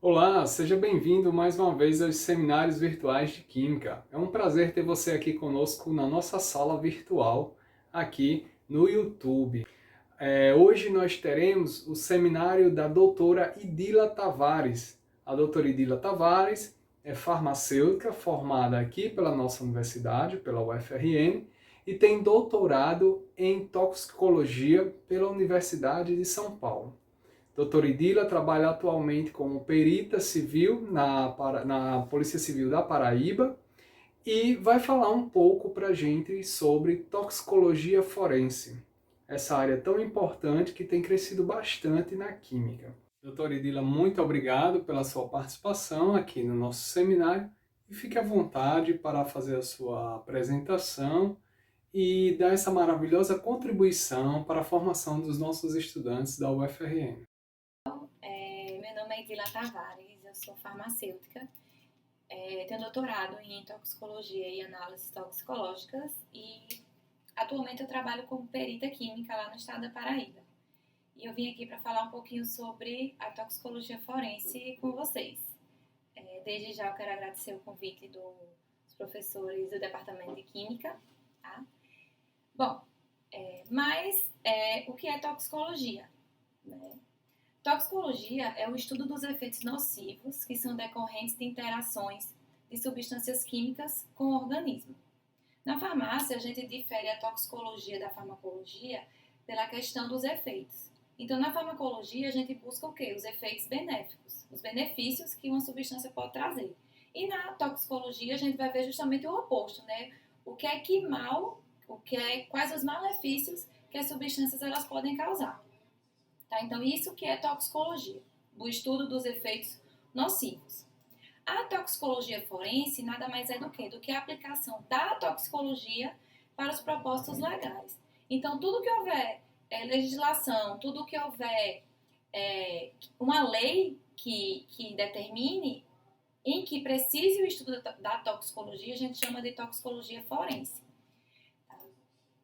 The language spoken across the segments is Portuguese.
Olá, seja bem-vindo mais uma vez aos seminários virtuais de Química. É um prazer ter você aqui conosco na nossa sala virtual, aqui no YouTube. Hoje nós teremos o seminário da doutora Idila Tavares. A doutora Idila Tavares é farmacêutica formada aqui pela nossa universidade, pela UFRN, e tem doutorado em toxicologia pela Universidade de São Paulo. Doutora Idila trabalha atualmente como perita civil na Polícia Civil da Paraíba e vai falar um pouco para a gente sobre toxicologia forense, essa área tão importante que tem crescido bastante na química. Doutora Idila, muito obrigado pela sua participação aqui no nosso seminário e fique à vontade para fazer a sua apresentação e dar essa maravilhosa contribuição para a formação dos nossos estudantes da UFRN. Meu nome é Idila Tavares, eu sou farmacêutica, tenho doutorado em toxicologia e análises toxicológicas e atualmente eu trabalho como perita química lá no estado da Paraíba. E eu vim aqui para falar um pouquinho sobre a toxicologia forense com vocês. Desde já eu quero agradecer o convite dos professores do departamento de química. Tá? Bom, o que é toxicologia? Né? Toxicologia é o estudo dos efeitos nocivos que são decorrentes de interações de substâncias químicas com o organismo. Na farmácia, a gente difere a toxicologia da farmacologia pela questão dos efeitos. Então, na farmacologia, a gente busca o quê? Os efeitos benéficos, os benefícios que uma substância pode trazer. E na toxicologia, a gente vai ver justamente o oposto, né? Quais os malefícios que as substâncias elas podem causar. Tá? Então, isso que é toxicologia, o estudo dos efeitos nocivos. A toxicologia forense nada mais é do que a aplicação da toxicologia para os propósitos legais. Então, tudo que houver legislação, tudo que houver uma lei que determine em que precise o estudo da toxicologia, a gente chama de toxicologia forense.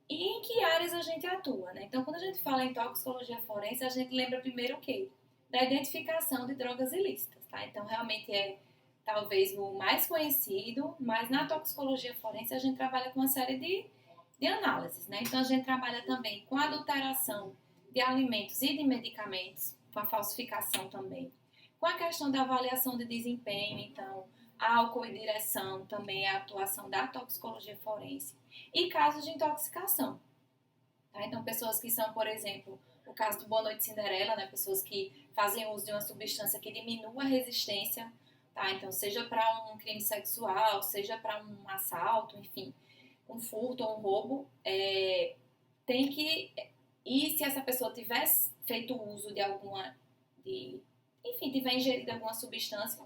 E em que áreas a gente atua, né? Então, quando a gente fala em toxicologia forense, a gente lembra primeiro o quê? Da identificação de drogas ilícitas, tá? Então, realmente é talvez o mais conhecido, mas na toxicologia forense a gente trabalha com uma série de análises, né? Então, a gente trabalha também com a adulteração de alimentos e de medicamentos, com a falsificação também, com a questão da avaliação de desempenho, então, álcool e direção também é a atuação da toxicologia forense. E casos de intoxicação. Tá? Então, pessoas que são, por exemplo, o caso do Boa Noite Cinderela, né? Pessoas que fazem uso de uma substância que diminua a resistência, tá? Então, seja para um crime sexual, seja para um assalto, enfim, um furto ou um roubo, tem que... E se essa pessoa tivesse feito uso de enfim, tiver ingerido alguma substância,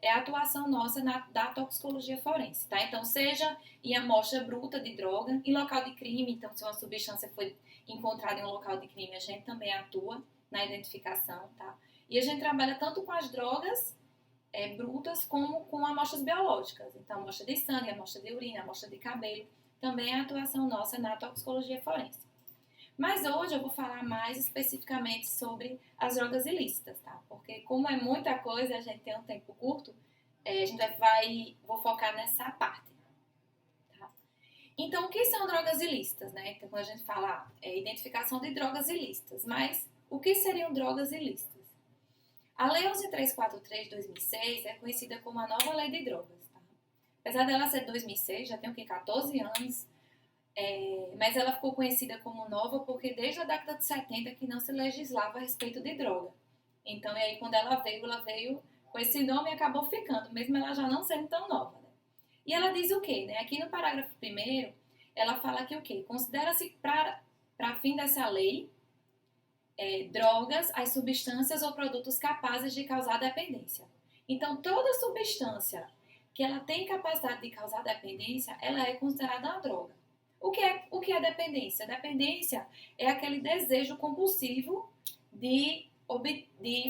é a atuação nossa da toxicologia forense, tá? Então, seja em amostra bruta de droga, em local de crime, então, se uma substância foi encontrada em um local de crime, a gente também atua na identificação, tá? E a gente trabalha tanto com as drogas brutas como com amostras biológicas. Então, amostra de sangue, amostra de urina, amostra de cabelo, também é a atuação nossa na toxicologia forense. Mas hoje eu vou falar mais especificamente sobre as drogas ilícitas, tá? Porque como é muita coisa, a gente tem um tempo curto, vou focar nessa parte, tá? Então, o que são drogas ilícitas, né? Então, quando a gente fala identificação de drogas ilícitas, mas o que seriam drogas ilícitas? A Lei 11.343 de 2006 é conhecida como a nova lei de drogas, tá? Apesar dela ser de 2006, já tem o que, 14 anos, mas ela ficou conhecida como nova porque desde a década de 70 que não se legislava a respeito de droga. Então, e aí quando ela veio com esse nome e acabou ficando, mesmo ela já não sendo tão nova. Né? E ela diz o quê? Né? Aqui no parágrafo 1º, ela fala que o quê? Considera-se para fim dessa lei, drogas, as substâncias ou produtos capazes de causar dependência. Então, toda substância que ela tem capacidade de causar dependência, ela é considerada uma droga. O que é dependência? Dependência é aquele desejo compulsivo de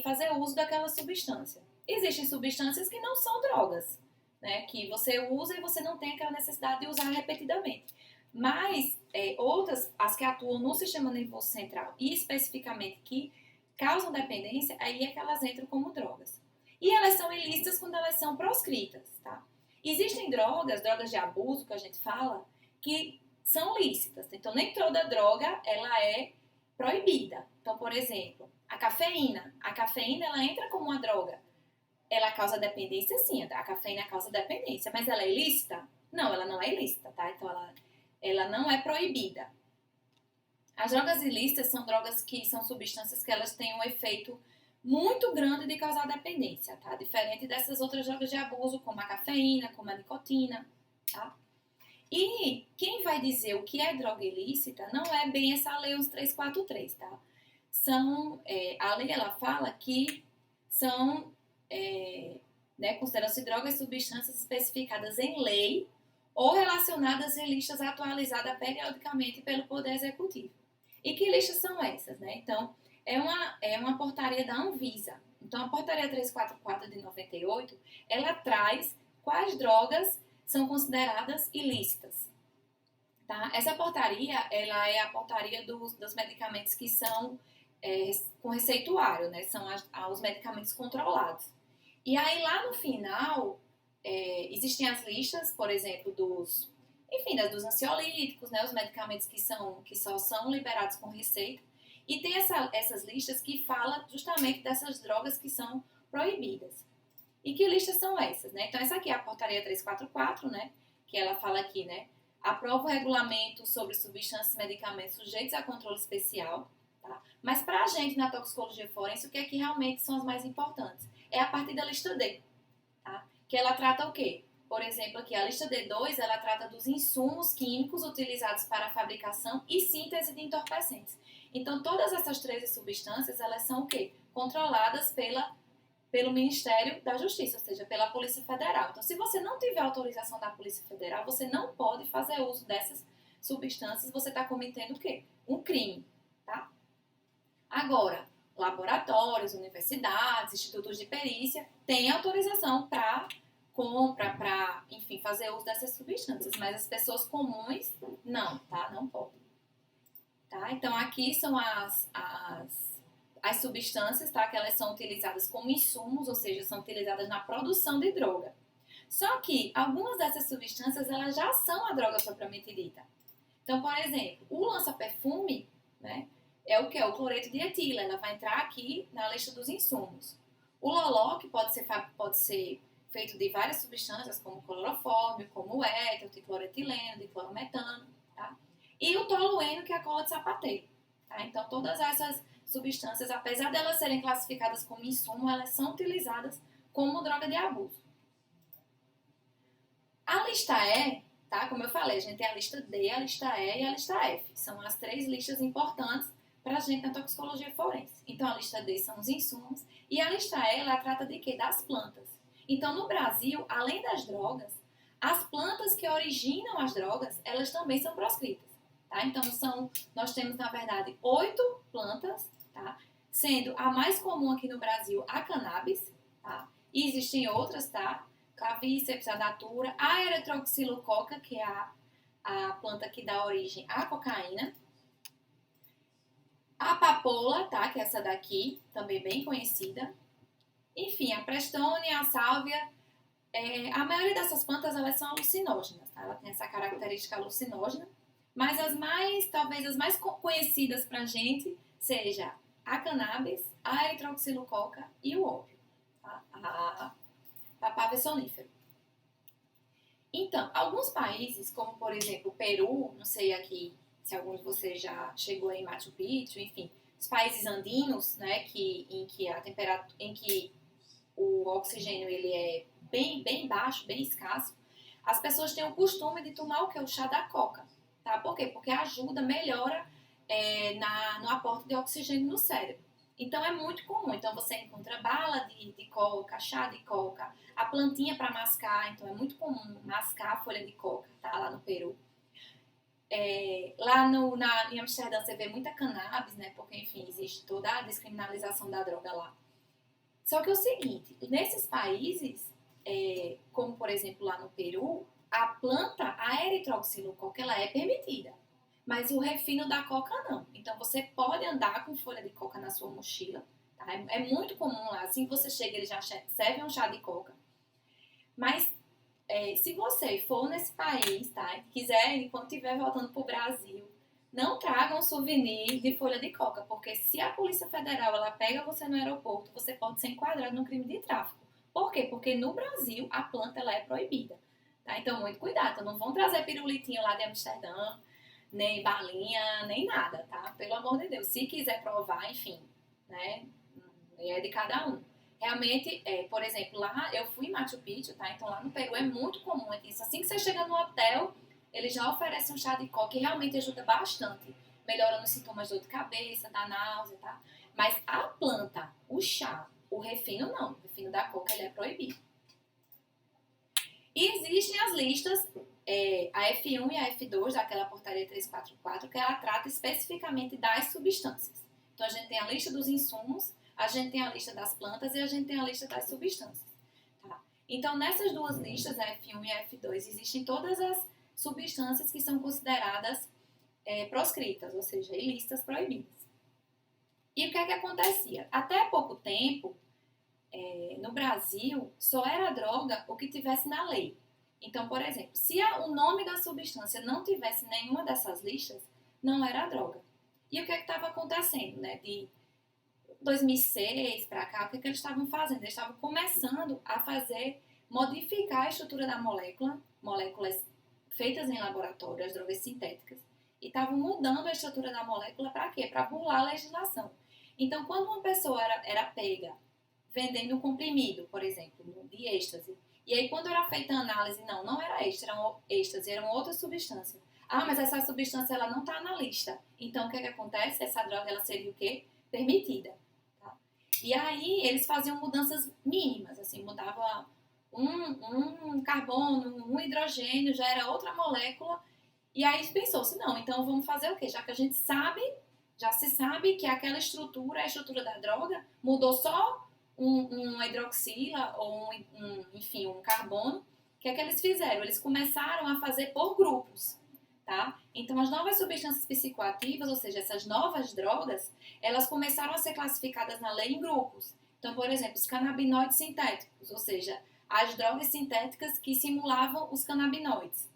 fazer uso daquela substância. Existem substâncias que não são drogas, né? Que você usa e você não tem aquela necessidade de usar repetidamente. Mas outras, as que atuam no sistema nervoso central e especificamente que causam dependência, aí é que elas entram como drogas. E elas são ilícitas quando elas são proscritas, tá? Existem drogas de abuso, que a gente fala, que são lícitas. Então, nem toda droga, ela é proibida. Então, por exemplo, a cafeína. A cafeína, ela entra como uma droga. Ela causa dependência, sim. A cafeína causa dependência. Mas ela é ilícita? Não, ela não é ilícita, tá? Então, ela não é proibida. As drogas ilícitas são drogas que são substâncias que elas têm um efeito muito grande de causar dependência, tá? Diferente dessas outras drogas de abuso, como a cafeína, como a nicotina, tá? E quem vai dizer o que é droga ilícita não é bem essa lei 1343, tá? A lei, ela fala que são, né, consideram-se drogas e substâncias especificadas em lei ou relacionadas em listas atualizadas periodicamente pelo Poder Executivo. E que listas são essas, né? Então, é uma portaria da Anvisa. Então, a portaria 344 de 98, ela traz quais drogas são consideradas ilícitas. Tá? Essa portaria, ela é a portaria dos medicamentos que são com receituário, né? São os medicamentos controlados. E aí, lá no final, existem as listas, por exemplo, dos ansiolíticos, né? Os medicamentos que só são liberados com receita. E tem essas listas que falam justamente dessas drogas que são proibidas. E que listas são essas, né? Então, essa aqui é a portaria 344, né? Que ela fala aqui, né? Aprova o regulamento sobre substâncias e medicamentos sujeitos a controle especial, tá? Mas para a gente, na toxicologia forense, o que é que realmente são as mais importantes? É a partir da lista D, tá? Que ela trata o quê? Por exemplo, aqui, a lista D2, ela trata dos insumos químicos utilizados para a fabricação e síntese de entorpecentes. Então, todas essas 13 substâncias, elas são o quê? Controladas pelo Ministério da Justiça, ou seja, pela Polícia Federal. Então, se você não tiver autorização da Polícia Federal, você não pode fazer uso dessas substâncias, você está cometendo o quê? Um crime, tá? Agora, laboratórios, universidades, institutos de perícia têm autorização para compra, para, enfim, fazer uso dessas substâncias, mas as pessoas comuns não, tá? Não podem. Tá? Então, aqui são as substâncias, tá? Que elas são utilizadas como insumos, ou seja, são utilizadas na produção de droga. Só que algumas dessas substâncias, elas já são a droga propriamente dita. Então, por exemplo, o lança-perfume, né? É o que? É o cloreto de etila. Ela vai entrar aqui na lista dos insumos. O loló, que pode ser feito de várias substâncias, como clorofórmio, como o éter, tricloretileno, diclorometano, tá? E o tolueno, que é a cola de sapateiro, tá? Então, todas essas substâncias, apesar de elas serem classificadas como insumo, elas são utilizadas como droga de abuso. A lista E, tá? Como eu falei, a gente tem a lista D, a lista E e a lista F. São as 3 listas importantes para a gente na toxicologia forense. Então, a lista D são os insumos e a lista E, ela trata de quê? Das plantas. Então, no Brasil, além das drogas, as plantas que originam as drogas, elas também são proscritas. Tá? Então, nós temos, na verdade, 8 plantas, tá? Sendo a mais comum aqui no Brasil a cannabis, tá? E existem outras, tá? Clavíceps, a datura, a eritroxilococa, que é a planta que dá origem à cocaína, a papoula, tá? Que é essa daqui, também bem conhecida. Enfim, a prestônia, a sálvia, a maioria dessas plantas, elas são alucinógenas, tá? Ela tem essa característica alucinógena, mas talvez as mais conhecidas pra gente, seja a cannabis, a eritroxilococa e o ópio, tá? A papaver sonífero. Então, alguns países, como por exemplo o Peru, não sei aqui se algum de vocês já chegou em Machu Picchu, enfim, os países andinos, né, em que o oxigênio ele é bem baixo, bem escasso, as pessoas têm o costume de tomar o que? O chá da coca, tá? Por quê? Porque melhora no aporte de oxigênio no cérebro. Então, é muito comum. Então, você encontra bala de coca, chá de coca, a plantinha para mascar. Então, é muito comum mascar a folha de coca, tá? Lá no Peru. Em Amsterdã, você vê muita cannabis, né? Porque, enfim, existe toda a descriminalização da droga lá. Só que é o seguinte, nesses países, como, por exemplo, lá no Peru, a planta, a eritroxilococa, ela é permitida. Mas o refino da coca não. Então, você pode andar com folha de coca na sua mochila, Tá? É muito comum lá, assim que você chega, ele já serve um chá de coca. Mas se você for nesse país, tá, e quiser, quando estiver voltando pro Brasil, não traga um souvenir de folha de coca, porque se a Polícia Federal ela pega você no aeroporto, você pode ser enquadrado num crime de tráfico. Por quê? Porque no Brasil a planta ela é proibida. Tá? Então, muito cuidado. Então, não vão trazer pirulitinho lá de Amsterdã, nem balinha, nem nada, tá? Pelo amor de Deus. Se quiser provar, enfim, né? É de cada um. Realmente, por exemplo, lá eu fui em Machu Picchu, tá? Então lá no Peru é muito comum isso. Assim que você chega no hotel, ele já oferece um chá de coca que realmente ajuda bastante, melhorando os sintomas de dor de cabeça, da náusea, tá? Mas a planta, o chá, o refino não. O refino da coca ele é proibido. E existem as listas, a F1 e a F2, daquela portaria 344, que ela trata especificamente das substâncias. Então a gente tem a lista dos insumos, a gente tem a lista das plantas e a gente tem a lista das substâncias. Tá? Então, nessas duas listas, a F1 e a F2, existem todas as substâncias que são consideradas proscritas, ou seja, ilícitas, proibidas. E o que é que acontecia? Até pouco tempo, no Brasil, só era droga o que tivesse na lei. Então, por exemplo, se o nome da substância não tivesse nenhuma dessas listas, não era droga. E o que é que estava acontecendo, né? De 2006 para cá, o que eles estavam fazendo? Eles estavam começando a modificar a estrutura da molécula, moléculas feitas em laboratório, as drogas sintéticas, e estavam mudando a estrutura da molécula para quê? Para burlar a legislação. Então, quando uma pessoa era pega vendendo um comprimido, por exemplo, de êxtase, e aí quando era feita a análise, não era êxtase, era uma outra substância. Ah, mas essa substância ela não está na lista. Então, o que acontece? Essa droga ela seria o quê? Permitida. E aí eles faziam mudanças mínimas, assim, mudava um carbono, um hidrogênio, já era outra molécula. E aí pensou-se, não, então vamos fazer o quê? Já que a gente sabe, já se sabe que aquela estrutura, a estrutura da droga, mudou só uma hidroxila ou enfim, um carbono. O que é que eles fizeram? Eles começaram a fazer por grupos. Tá? Então, as novas substâncias psicoativas, ou seja, essas novas drogas, elas começaram a ser classificadas na lei em grupos. Então, por exemplo, os canabinoides sintéticos, ou seja, as drogas sintéticas que simulavam os canabinoides.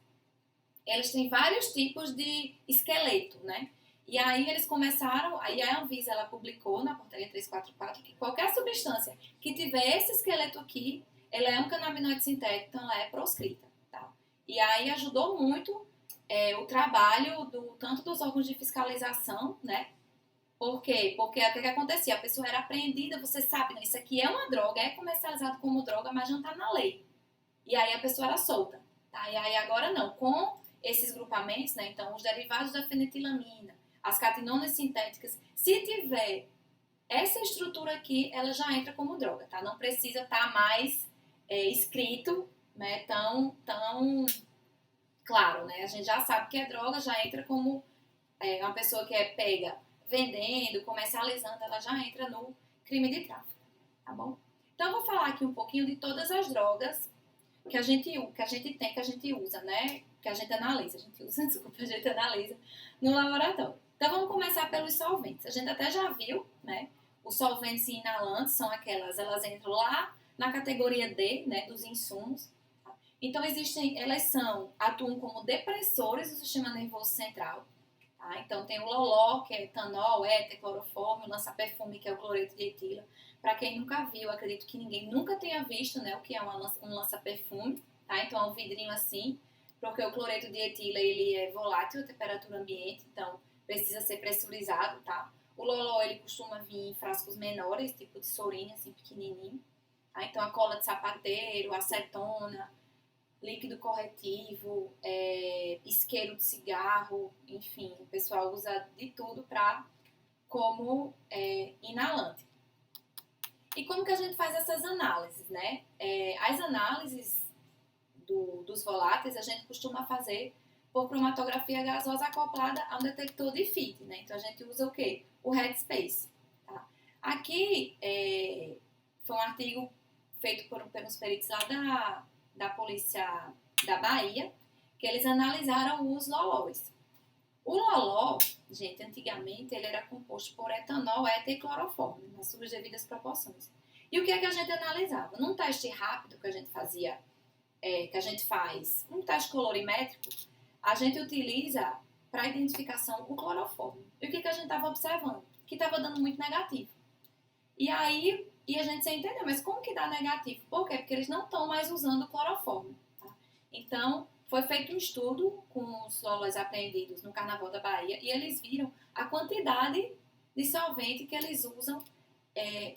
Eles têm vários tipos de esqueleto, né? E aí eles começaram, aí a Anvisa ela publicou na portaria 344 que qualquer substância que tiver esse esqueleto aqui, ela é um canabinoide sintético, então ela é proscrita, tá? E aí ajudou muito o trabalho tanto dos órgãos de fiscalização, né? Por quê? Porque o que acontecia? A pessoa era apreendida, você sabe, né? Isso aqui é uma droga, é comercializado como droga, mas não está na lei. E aí a pessoa era solta, tá? E aí agora não, com esses grupamentos, né? Então, os derivados da fenetilamina, as catinonas sintéticas, se tiver essa estrutura aqui, ela já entra como droga, tá? Não precisa estar mais escrito, né? Tão claro, né? A gente já sabe que é droga, já entra como uma pessoa que é pega vendendo, comercializando, ela já entra no crime de tráfico, tá bom? Então, eu vou falar aqui um pouquinho de todas as drogas que a gente tem, que a gente usa, né? Que a gente analisa, desculpa, a gente analisa no laboratório. Então, vamos começar pelos solventes. A gente até já viu, né? Os solventes e inalantes são elas entram lá na categoria D, né? Dos insumos. Então, elas atuam como depressores do sistema nervoso central. Tá? Então, tem o loló, que é etanol, éter, clorofórmio, lança-perfume, que é o cloreto de etila. Para quem nunca viu, acredito que ninguém nunca tenha visto, né, o que é um lança-perfume. Tá? Então, é um vidrinho assim, porque o cloreto de etila ele é volátil à temperatura ambiente, então precisa ser pressurizado. Tá? O loló ele costuma vir em frascos menores, tipo de sorinha, assim, pequenininho. Tá? Então, a cola de sapateiro, acetona, líquido corretivo, isqueiro de cigarro, enfim, o pessoal usa de tudo como inalante. E como que a gente faz essas análises, né? As análises dos voláteis a gente costuma fazer por cromatografia gasosa acoplada a um detector de FIT, né? Então a gente usa o quê? O Headspace. Tá? Aqui foi um artigo feito pelos peritos lá da polícia da Bahia, que eles analisaram os lolós. O loló, gente, antigamente ele era composto por etanol, éter e cloroformo, nas suas devidas proporções. E o que é que a gente analisava? Num teste rápido que a gente fazia, que a gente faz, um teste colorimétrico, a gente utiliza para identificação o cloroformo. E o que é que a gente estava observando? Que estava dando muito negativo. E aí, a gente sem entender, mas como que dá negativo? Por quê? Porque eles não estão mais usando o cloroformo. Tá? Então, foi feito um estudo com os lolós apreendidos no Carnaval da Bahia e eles viram a quantidade de solvente que eles usam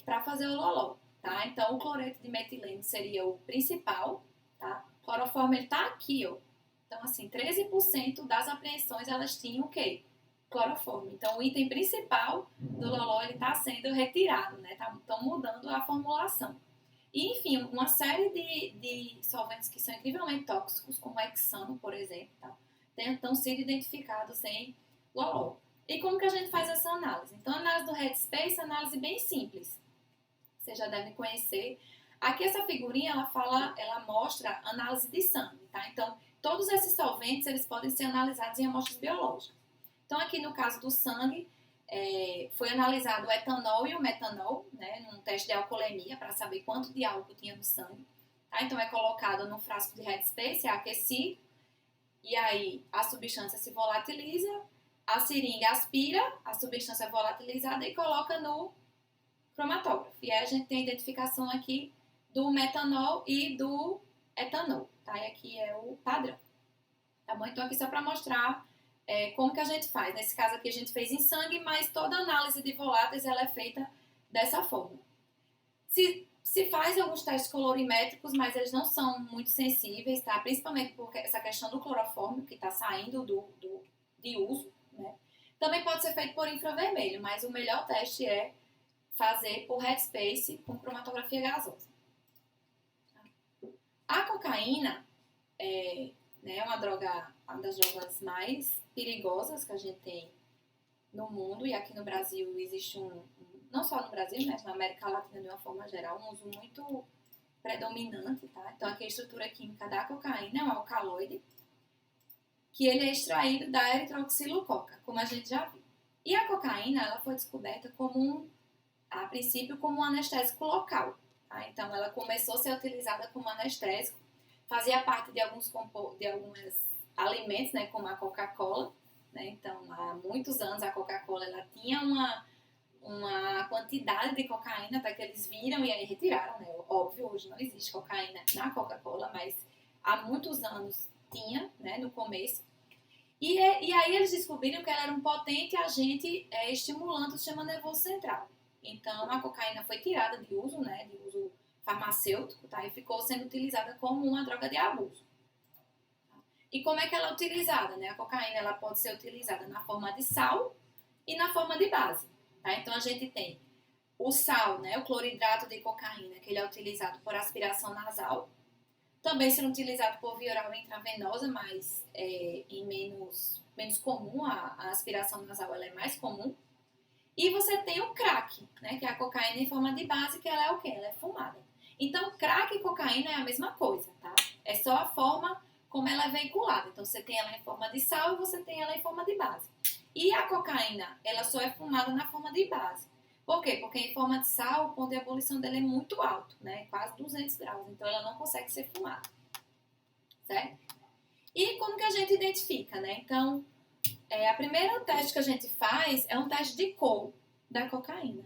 para fazer o loló. Tá? Então, o cloreto de metileno seria o principal. Tá? O cloroformo está aqui, ó. Então, assim, 13% das apreensões elas tinham o quê? Cloroformo. Então, o item principal do loló está sendo retirado, né? Estão mudando a formulação. E, enfim, uma série de solventes que são incrivelmente tóxicos, como o hexano, por exemplo, tá? Estão sendo identificados em loló. E como que a gente faz essa análise? Então, a análise do Headspace é uma análise bem simples. Vocês já devem conhecer. Aqui essa figurinha, ela mostra análise de sangue, tá? Então, todos esses solventes, eles podem ser analisados em amostras biológicas. Então, aqui no caso do sangue, foi analisado o etanol e o metanol, né, num teste de alcoolemia, para saber quanto de álcool tinha no sangue. Tá? Então, é colocado num frasco de Headspace, é aquecido, e aí a substância se volatiliza, a seringa aspira a substância volatilizada e coloca no cromatógrafo. E aí a gente tem a identificação aqui do metanol e do etanol. Tá? E aqui é o padrão. Tá bom? Então, aqui só para mostrar como que a gente faz. Nesse caso aqui a gente fez em sangue, mas toda análise de voláteis ela é feita dessa forma. Se faz alguns testes colorimétricos, mas eles não são muito sensíveis, tá? Principalmente por essa questão do cloroformo que está saindo de uso, né? Também pode ser feito por infravermelho, mas o melhor teste é fazer por Headspace com cromatografia gasosa. A cocaína é uma das drogas mais perigosas que a gente tem no mundo, e aqui no Brasil existe não só no Brasil, mas na América Latina de uma forma geral, um uso muito predominante, tá? Então aqui a estrutura química da cocaína é um alcaloide, que ele é extraído da eritroxilococa, como a gente já viu. E a cocaína, ela foi descoberta a princípio como um anestésico local, tá? Então ela começou a ser utilizada como anestésico, fazia parte de alguns alimentos, né, como a Coca-Cola, né? Então, há muitos anos a Coca-Cola ela tinha uma quantidade de cocaína até que eles viram e aí retiraram, né? Óbvio, hoje não existe cocaína na Coca-Cola, mas há muitos anos tinha, né, no começo. E aí eles descobriram que ela era um potente agente estimulante do sistema nervoso central. Então, a cocaína foi tirada de uso, né, de uso farmacêutico, tá? E ficou sendo utilizada como uma droga de abuso. E como é que ela é utilizada, né? A cocaína ela pode ser utilizada na forma de sal e na forma de base, tá? Então a gente tem o sal, né? O cloridrato de cocaína, que ele é utilizado por aspiração nasal, também sendo utilizado por via oral intravenosa, mas em menos comum, a aspiração nasal ela é mais comum. E você tem o crack, né? Que é a cocaína em forma de base, que ela é o quê? Ela é fumada. Então crack e cocaína é a mesma coisa, tá? É só a forma como ela é veiculada. Então, você tem ela em forma de sal e você tem ela em forma de base. E a cocaína, ela só é fumada na forma de base. Por quê? Porque em forma de sal, o ponto de ebulição dela é muito alto, né? Quase 200 graus. Então, ela não consegue ser fumada. Certo? E como que a gente identifica, né? Então, a primeira teste que a gente faz é um teste de cor da cocaína.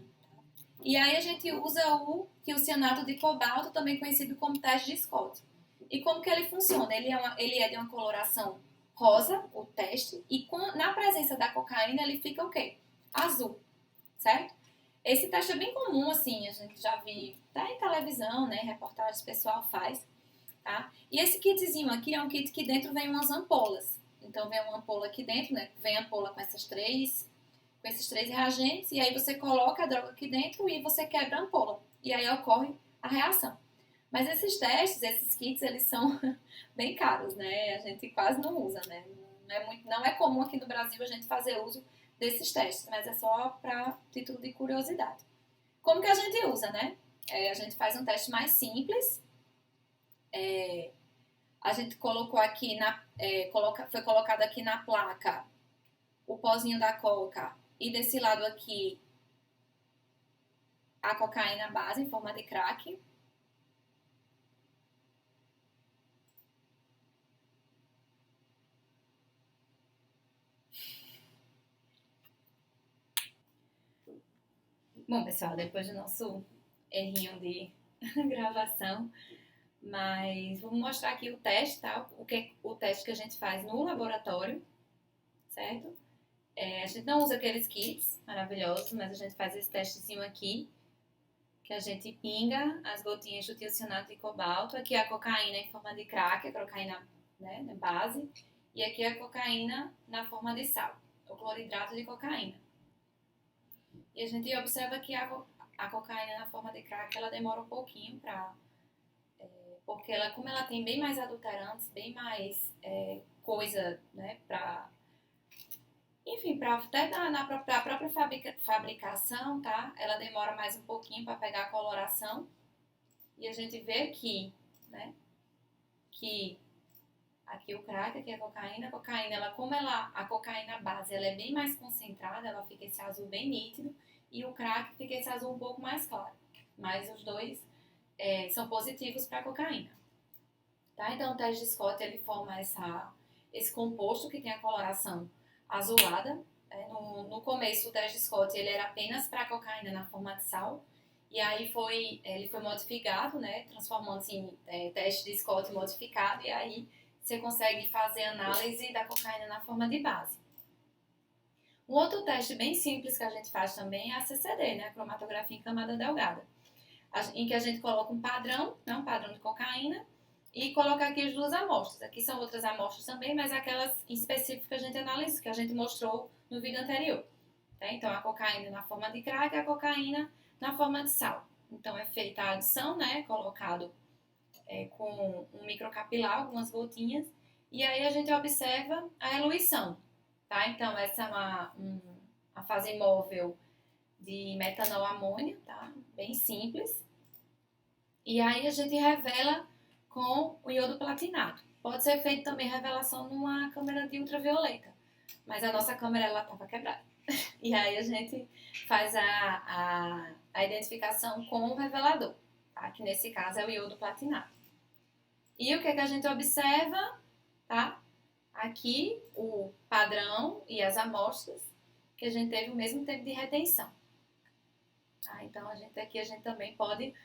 E aí, a gente usa o tiocianato de cobalto, também conhecido como teste de Scott. E como que ele funciona? Ele é de uma coloração rosa, o teste, e na presença da cocaína ele fica o quê? Azul, certo? Esse teste é bem comum, assim, a gente já viu tá em televisão, né, reportagens o pessoal faz, tá? E esse kitzinho aqui é um kit que dentro vem umas ampolas. Então vem uma ampola aqui dentro, né, vem a ampola com esses três reagentes, e aí você coloca a droga aqui dentro e você quebra a ampola. E aí ocorre a reação. Mas esses testes, esses kits, eles são bem caros, né? A gente quase não usa, né? Não é comum aqui no Brasil a gente fazer uso desses testes, mas é só para título de curiosidade. Como que a gente usa, né? A gente faz um teste mais simples. A gente colocou aqui foi colocado aqui na placa o pozinho da coca e desse lado aqui a cocaína base em forma de crack. Bom, pessoal, depois do nosso errinho de gravação, mas vou mostrar aqui o teste, tá? O teste que a gente faz no laboratório, certo? A gente não usa aqueles kits maravilhosos, mas a gente faz esse testezinho aqui, que a gente pinga as gotinhas do tiocianato de cobalto. Aqui a cocaína em forma de crack, a cocaína, né, na base, e aqui a cocaína na forma de sal, o cloridrato de cocaína. E a gente observa que a cocaína na forma de crack, ela demora um pouquinho porque ela, como ela tem bem mais adulterantes, bem mais coisa, né, enfim, até na própria fabricação, tá? Ela demora mais um pouquinho para pegar a coloração. E a gente vê aqui, né, que aqui o crack, aqui a cocaína, a cocaína base, ela é bem mais concentrada, ela fica esse azul bem nítido, e o crack fica esse azul um pouco mais claro. Mas os dois são positivos para a cocaína. Tá? Então o teste de Scott, ele forma esse composto que tem a coloração azulada. No começo o teste de Scott, ele era apenas para a cocaína na forma de sal, e aí ele foi modificado, né, transformando-se em teste de Scott modificado, e aí você consegue fazer análise da cocaína na forma de base. Um outro teste bem simples que a gente faz também é a CCD, né, a cromatografia em camada delgada, em que a gente coloca um padrão, né, um padrão de cocaína, e coloca aqui as duas amostras. Aqui são outras amostras também, mas aquelas específicas que a gente analisa, que a gente mostrou no vídeo anterior. Tá? Então, a cocaína na forma de crack e a cocaína na forma de sal. Então, é feita a adição, né, colocado com um microcapilar, algumas gotinhas, e aí a gente observa a eluição. Tá? Então, essa é uma fase móvel de metanol amônio, tá? Bem simples. E aí a gente revela com o iodo platinado. Pode ser feito também revelação numa câmera de ultravioleta, mas a nossa câmera ela estava quebrada. E aí a gente faz a identificação com o revelador, tá? Que nesse caso é o iodo platinado. E o que a gente observa, tá? Aqui o padrão e as amostras, que a gente teve o mesmo tempo de retenção. Tá? Então aqui a gente também pode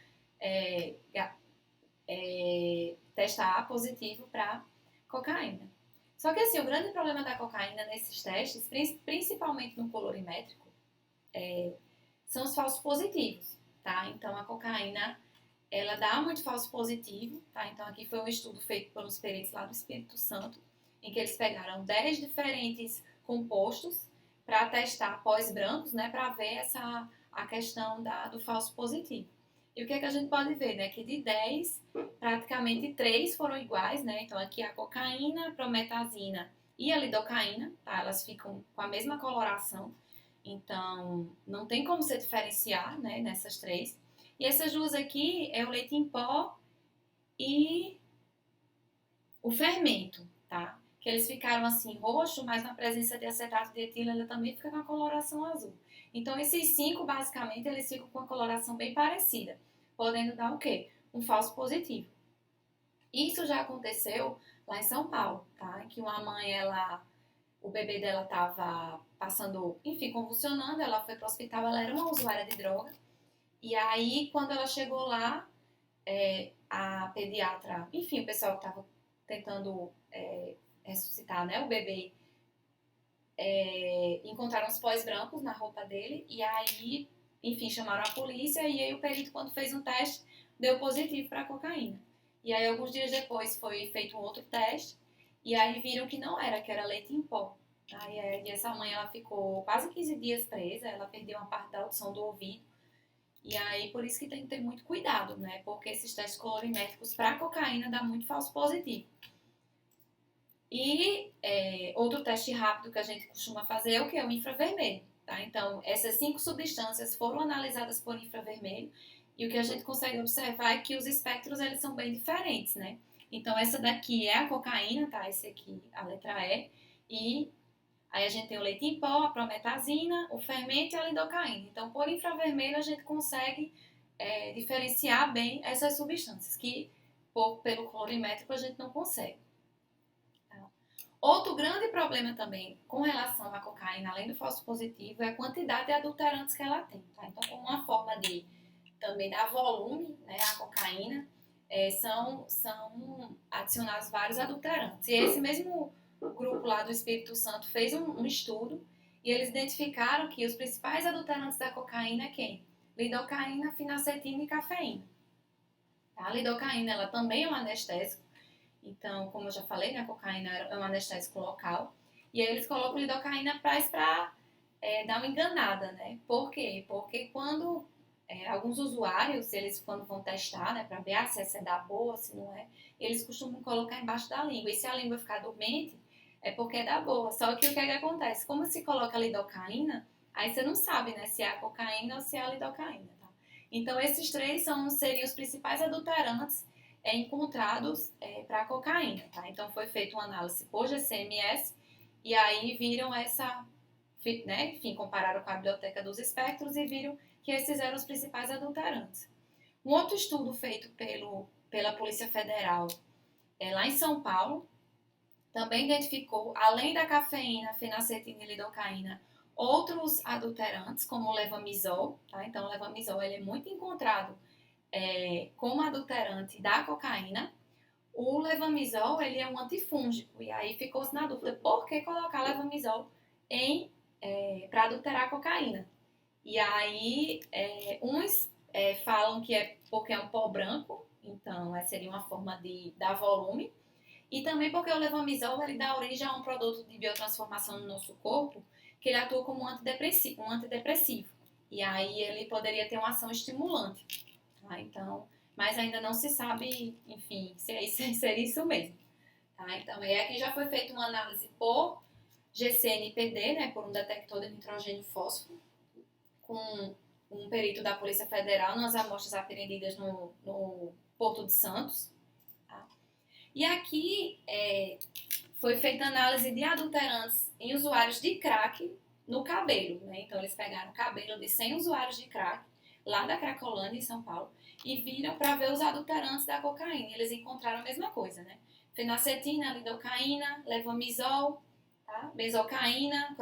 testar positivo para cocaína. Só que assim, o grande problema da cocaína nesses testes, principalmente no colorimétrico, são os falsos positivos, tá? Então a cocaína, ela dá muito falso positivo, tá? Então aqui foi um estudo feito pelos peritos lá do Espírito Santo, em que eles pegaram 10 diferentes compostos para testar pós brancos, né, para ver a questão do falso positivo. E o que a gente pode ver, né, que de 10, praticamente 3 foram iguais, né? Então aqui a cocaína, a prometazina e a lidocaína, tá? Elas ficam com a mesma coloração, então não tem como se diferenciar, né, nessas 3. E essas duas aqui é o leite em pó e o fermento, tá? Que eles ficaram assim roxo, mas na presença de acetato de etilo ela também fica com a coloração azul. Então esses 5 basicamente eles ficam com a coloração bem parecida, podendo dar o quê? Um falso positivo. Isso já aconteceu lá em São Paulo, tá? Em que uma mãe, o bebê dela estava passando, enfim, convulsionando, ela foi para o hospital, ela era uma usuária de droga, e aí quando ela chegou lá, a pediatra, enfim, o pessoal estava tentando ressuscitar, né, o bebê, encontraram os pós brancos na roupa dele, e aí, enfim, chamaram a polícia, e aí o perito, quando fez um teste, deu positivo para cocaína. E aí, alguns dias depois, foi feito um outro teste, e aí viram que não era, que era leite em pó. E essa mãe, ela ficou quase 15 dias presa, ela perdeu uma parte da audição do ouvido, e aí, por isso que tem que ter muito cuidado, né? Porque esses testes colorimétricos para cocaína dá muito falso positivo. E outro teste rápido que a gente costuma fazer é o que? O infravermelho, tá? Então, essas 5 substâncias foram analisadas por infravermelho, e o que a gente consegue observar é que os espectros, eles são bem diferentes, né? Então, essa daqui é a cocaína, tá? Esse aqui, a letra E, e Aí a gente tem o leite em pó, a prometazina, o fermento e a lidocaína. Então, por infravermelho, a gente consegue diferenciar bem essas substâncias, que pelo colorimétrico a gente não consegue. Tá? Outro grande problema também com relação à cocaína, além do falso positivo, é a quantidade de adulterantes que ela tem. Tá? Então, como uma forma de também dar volume, né, à cocaína, são adicionados vários adulterantes. E esse mesmo grupo lá do Espírito Santo fez um estudo e eles identificaram que os principais adulterantes da cocaína é quem? Lidocaína, finacetina e cafeína. A lidocaína ela também é um anestésico. Então, como eu já falei, né, a cocaína é um anestésico local. E aí eles colocam lidocaína para dar uma enganada, né? Por quê? Porque quando alguns usuários, eles quando vão testar, né, para ver se essa é da boa, se não é, eles costumam colocar embaixo da língua. E se a língua ficar dormente, é porque é da boa. Só que o que acontece? Como se coloca lidocaína, aí você não sabe, né, se é a cocaína ou se é a lidocaína, tá? Então, esses três seriam os principais adulterantes encontrados para a cocaína, tá? Então, foi feita uma análise por GCMS e aí viram né, enfim, compararam com a biblioteca dos espectros e viram que esses eram os principais adulterantes. Um outro estudo feito pela Polícia Federal lá em São Paulo também identificou, além da cafeína, fenacetina e lidocaína, outros adulterantes, como o levamisol. Tá? Então, o levamisol ele é muito encontrado como adulterante da cocaína. O levamisol ele é um antifúngico, e aí ficou-se na dúvida por que colocar levamisol para adulterar a cocaína. E aí, uns falam que é porque é um pó branco, então seria uma forma de dar volume. E também porque o levamisol ele dá origem a um produto de biotransformação no nosso corpo, que ele atua como um antidepressivo. E aí ele poderia ter uma ação estimulante. Tá? Então, mas ainda não se sabe, enfim, se seria isso mesmo. Tá? Então, aqui já foi feita uma análise por GCNPD, né, por um detector de nitrogênio e fósforo, com um perito da Polícia Federal nas amostras apreendidas no Porto de Santos. Tá? E aqui foi feita análise de adulterantes em usuários de crack no cabelo. Né? Então, eles pegaram o cabelo de 100 usuários de crack, lá da Cracolândia, em São Paulo, e viram para ver os adulterantes da cocaína. Eles encontraram a mesma coisa, né? Fenacetina, lidocaína, levamisol, tá? Bezocaína,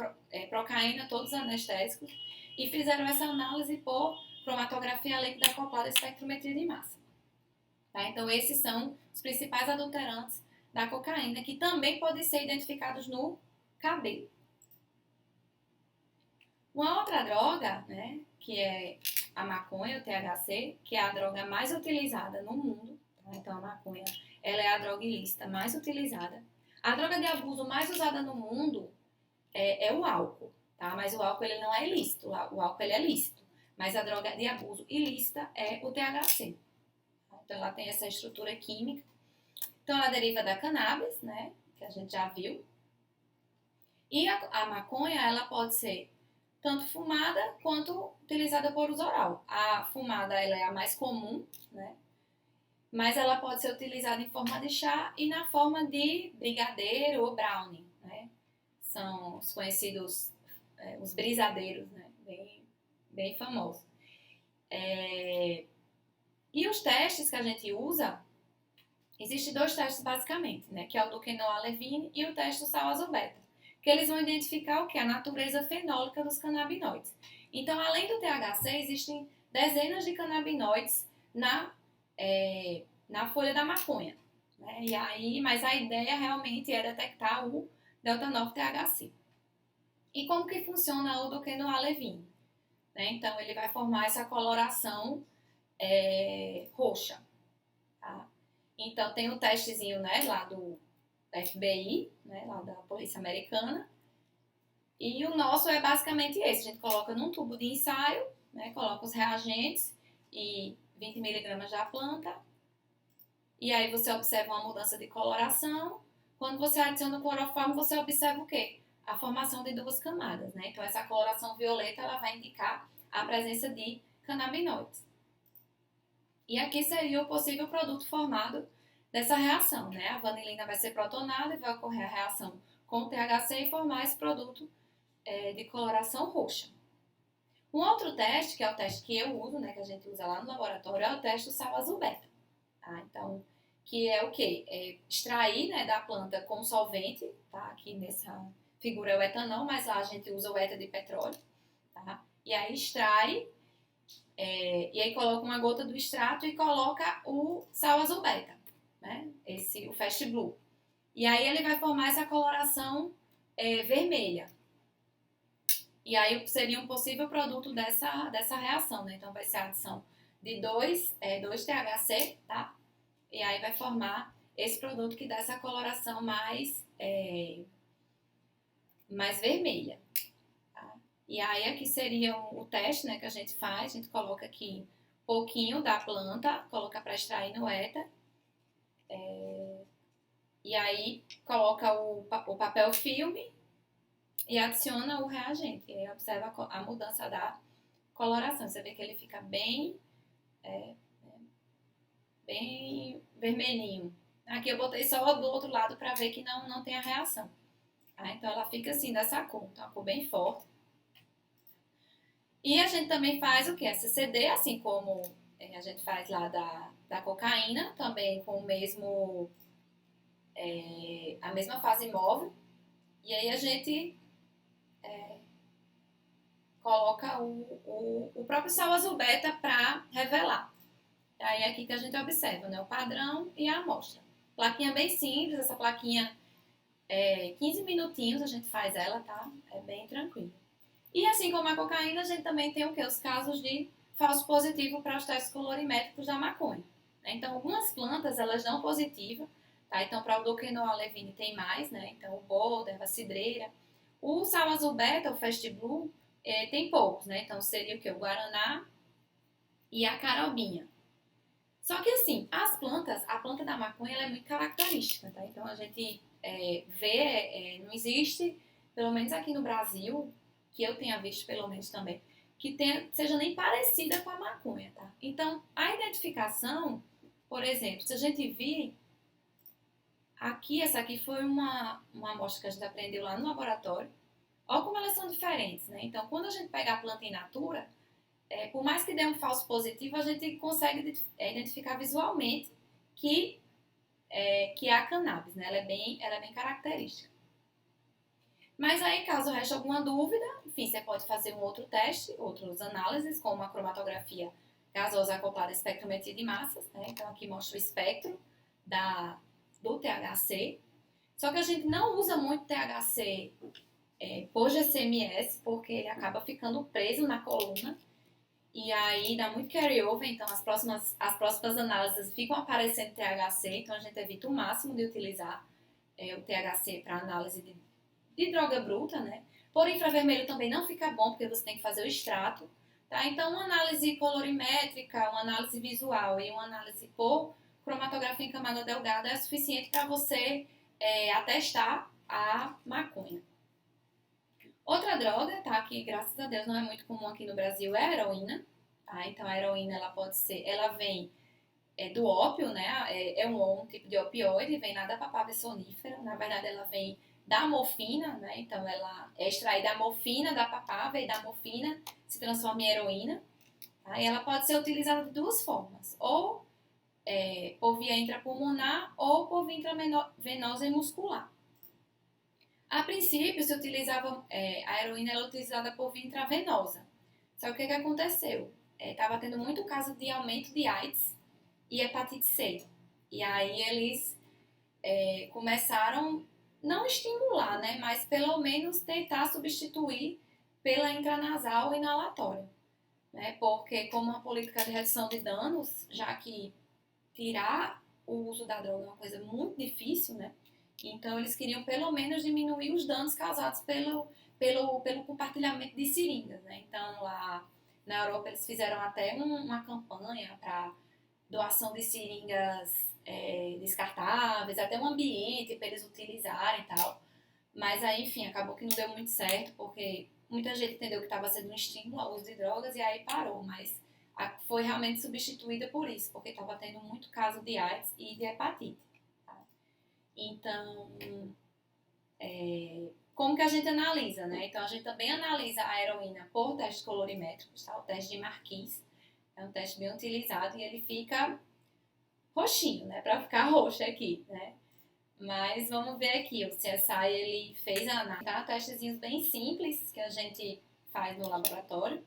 procaína, todos anestésicos, e fizeram essa análise por cromatografia líquida acoplada e espectrometria de massa. Tá? Então, esses são os principais adulterantes da cocaína, que também podem ser identificados no cabelo. Uma outra droga, né, que é a maconha, o THC, que é a droga mais utilizada no mundo. Tá? Então, a maconha ela é a droga ilícita mais utilizada. A droga de abuso mais usada no mundo é o álcool, tá? Mas o álcool ele não é ilícito, o álcool ele é lícito. Mas a droga de abuso ilícita é o THC. Então, ela tem essa estrutura química. Então, ela deriva da cannabis, né, que a gente já viu. E a maconha, ela pode ser tanto fumada quanto utilizada por uso oral. A fumada ela é a mais comum, né? Mas ela pode ser utilizada em forma de chá e na forma de brigadeiro ou brownie, né? São os conhecidos, os brisadeiros, né? Bem famosos. E os testes que a gente usa, existem 2 testes basicamente, né? Que é o do quinoa-levine e o teste do sal-azobeta. Que eles vão identificar o que? A natureza fenólica dos canabinoides. Então, além do THC, existem dezenas de canabinoides na folha da maconha. Né? E aí, mas a ideia realmente é detectar o delta-9-THC. E como que funciona o do quinoa-levine? Né? Então, ele vai formar essa coloração roxa. Tá? Então, tem um testezinho, né, lá do FBI, né, lá da Polícia Americana. E o nosso é basicamente esse. A gente coloca num tubo de ensaio, né, coloca os reagentes e 20 mg da planta. E aí você observa uma mudança de coloração. Quando você adiciona o cloroformo, você observa o quê? A formação de 2 camadas, né? Então, essa coloração violeta, ela vai indicar a presença de canabinoides. E aqui seria o possível produto formado dessa reação, né? A vanilina vai ser protonada e vai ocorrer a reação com THC e formar esse produto de coloração roxa. Um outro teste, que é o teste que eu uso, né, que a gente usa lá no laboratório, é o teste do sal azul beta. Tá? Então, que é o quê? É extrair, né, da planta com solvente, tá? Aqui nessa figura é o etanol, mas lá a gente usa o éter de petróleo, tá? E aí extrai, e aí coloca uma gota do extrato e coloca o sal azul beta, né? O Fast Blue. E aí ele vai formar essa coloração vermelha. E aí seria um possível produto dessa reação, né? Então vai ser a adição de 2-THC, tá? E aí vai formar esse produto que dá essa coloração mais vermelha. Tá? E aí aqui seria o teste, né, que a gente faz. A gente coloca aqui um pouquinho da planta, coloca para extrair no éter. E aí coloca o papel filme e adiciona o reagente. E aí observa a mudança da coloração. Você vê que ele fica bem vermelhinho. Aqui eu botei só do outro lado para ver que não tem a reação. Tá? Então ela fica assim, dessa cor. Então, uma cor bem forte. E a gente também faz o que? SCD, assim como a gente faz lá da cocaína, também com a mesma fase móvel. E aí a gente coloca o próprio sal azul beta para revelar. Aí é aqui que a gente observa, né, o padrão e a amostra. Plaquinha bem simples, essa plaquinha 15 minutinhos a gente faz ela, tá? É bem tranquilo. E assim como a cocaína, a gente também tem o quê? Os casos de falso positivo para os testes colorimétricos da maconha. Então, algumas plantas, elas dão positivo, tá? Então, para o Duquesnoy alevine tem mais, né? Então, o bolder, a cidreira. O sal azul beta, o Fast Blue, tem poucos, né? Então, seria o quê? O guaraná e a carobinha. Só que assim, a planta da maconha ela é muito característica, tá? Então a gente não existe, pelo menos aqui no Brasil, que eu tenha visto pelo menos também, que seja nem parecida com a maconha, tá? Então a identificação, por exemplo, se a gente vir aqui, essa aqui foi uma amostra que a gente aprendeu lá no laboratório, olha como elas são diferentes, né? Então quando a gente pega a planta in natura, por mais que dê um falso positivo, a gente consegue identificar visualmente que é a cannabis, né? Ela é bem característica. Mas aí, caso reste alguma dúvida, enfim, você pode fazer um outro teste, outras análises, como a cromatografia gasosa acoplada espectrometria de massas, né? Então aqui mostra o espectro do THC. Só que a gente não usa muito THC por GCMS, porque ele acaba ficando preso na coluna. E aí dá muito carry-over, então as próximas análises ficam aparecendo THC, então a gente evita o máximo de utilizar o THC para análise de droga bruta, né? Por infravermelho também não fica bom, porque você tem que fazer o extrato, tá? Então uma análise colorimétrica, uma análise visual e uma análise por cromatografia em camada delgada é suficiente para você atestar a maconha. Outra droga, tá, que graças a Deus não é muito comum aqui no Brasil, é a heroína. Tá? Então a heroína ela vem do ópio, né? É um tipo de opioide, vem lá da papaver sonífera. Na verdade, ela vem da morfina, né? Então ela é extraída da morfina da papaver e da morfina se transforma em heroína. Tá? E ela pode ser utilizada de duas formas, ou por via intrapulmonar ou por via intravenosa e muscular. A princípio, se utilizava a heroína era utilizada por via intravenosa. Só que o que aconteceu? Estava tendo muito caso de aumento de AIDS e hepatite C. E aí eles começaram, não estimular, né, mas pelo menos tentar substituir pela intranasal inalatória. Né, porque como uma política de redução de danos, já que tirar o uso da droga é uma coisa muito difícil, né? Então, eles queriam pelo menos diminuir os danos causados pelo compartilhamento de seringas, né? Então, lá na Europa, eles fizeram até uma campanha para doação de seringas descartáveis, até um ambiente para eles utilizarem e tal. Mas aí, enfim, acabou que não deu muito certo, porque muita gente entendeu que estava sendo um estímulo ao uso de drogas e aí parou. Mas foi realmente substituída por isso, porque estava tendo muito caso de AIDS e de hepatite. Então, como que a gente analisa, né? Então, a gente também analisa a heroína por testes colorimétricos, tá? O teste de Marquis é um teste bem utilizado e ele fica roxinho, né? Para ficar roxo aqui, né? Mas vamos ver aqui, o CSI ele fez a análise, tá? Testezinhos bem simples que a gente faz no laboratório.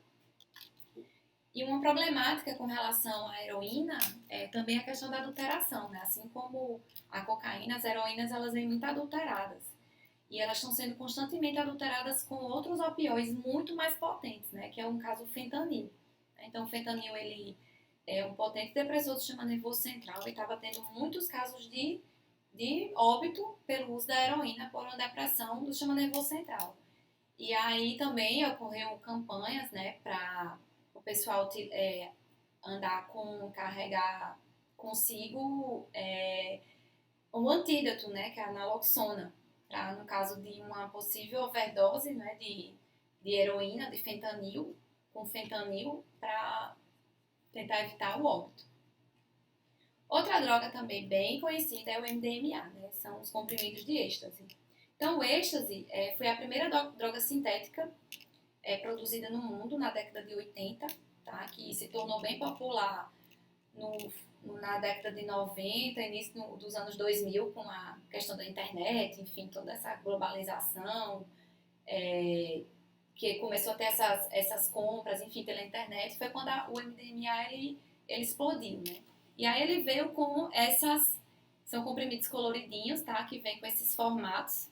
E uma problemática com relação à heroína é também a questão da adulteração, né? Assim como a cocaína, as heroínas elas vêm muito adulteradas. E elas estão sendo constantemente adulteradas com outros opioides muito mais potentes, né? Que é um caso o fentanil. Então, o fentanil ele é um potente depressor do sistema nervoso central e estava tendo muitos casos de óbito pelo uso da heroína por uma depressão do sistema nervoso central. E aí também ocorreu campanhas, né, para o pessoal carregar consigo um antídoto, né, que é a naloxona, pra, no caso de uma possível overdose, né, de heroína, de fentanil, com fentanil, para tentar evitar o óbito. Outra droga também bem conhecida é o MDMA, né? São os comprimidos de êxtase. Então, o êxtase foi a primeira droga sintética produzida no mundo na década de 80, tá? Que se tornou bem popular na década de 90, início dos anos 2000, com a questão da internet, enfim, toda essa globalização, que começou a ter essas compras, enfim, pela internet, foi quando o MDMA ele explodiu, né? E aí ele veio com são comprimidos coloridinhos, tá? Que vem com esses formatos,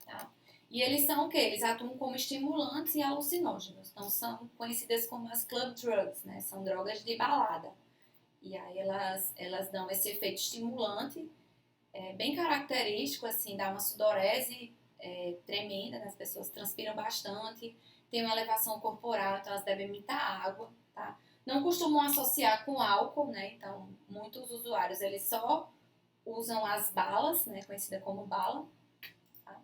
tá? E eles são o quê? Eles atuam como estimulantes e alucinógenos. Então são conhecidas como as club drugs, né? São drogas de balada. E aí elas dão esse efeito estimulante, bem característico, assim, dá uma sudorese tremenda, né? As pessoas transpiram bastante, tem uma elevação corporal, então elas devem muita água, tá? Não costumam associar com álcool, né? Então, muitos usuários, eles só usam as balas, né? Conhecida como bala. Tá?